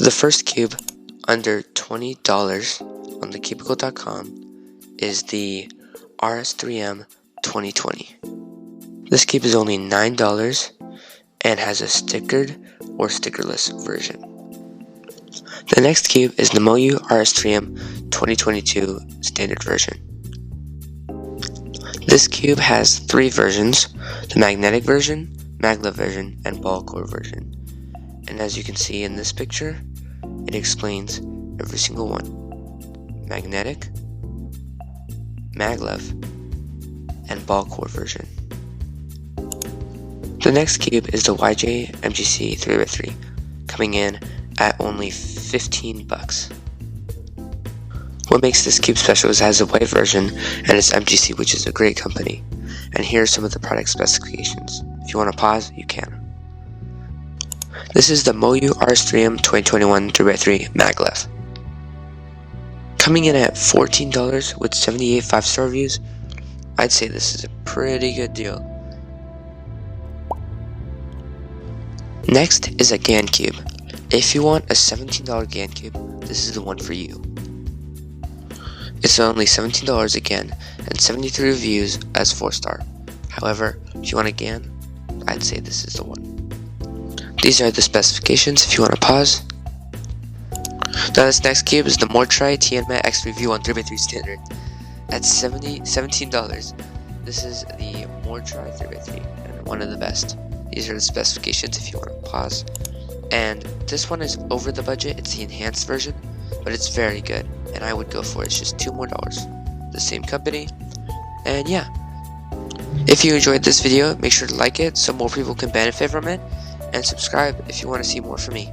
The first cube under $20 on TheCubicle.com is the RS3M 2020. This cube is only $9 and has a stickered or stickerless version. The next cube is the Moyu RS3M 2022 standard version. This cube has 3 versions: the magnetic version, maglev version, and ball core version. And as you can see in this picture, it explains every single one: magnetic, maglev, and ball core version. The next cube is the YJ MGC 3x3, coming in at only $15. What makes this cube special is it has a white version and it's MGC, which is a great company. And here are some of the product specifications. If you want to pause, you can. This is the Moyu RS3M 2021 3x3 maglev. Coming in at $14 with 78 5-star reviews, I'd say this is a pretty good deal. Next is a GAN cube. If you want a $17 GAN cube, this is the one for you. It's only $17 again and 73 reviews as 4-star. However, if you want a GAN, I'd say this is the one. These are the specifications if you want to pause. Now this next cube is the Mortri TNMet X Review on 3x3 standard at $17. This is the Mortri 3x3 and one of the best. These are the specifications if you want to pause. And this one is over the budget. It's the enhanced version, but it's very good and I would go for it. It's just $2 more. The same company. And yeah, if you enjoyed this video, make sure to like it so more people can benefit from it, and subscribe if you want to see more from me.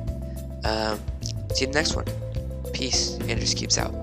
See you in the next one. Peace. AndersCubes out.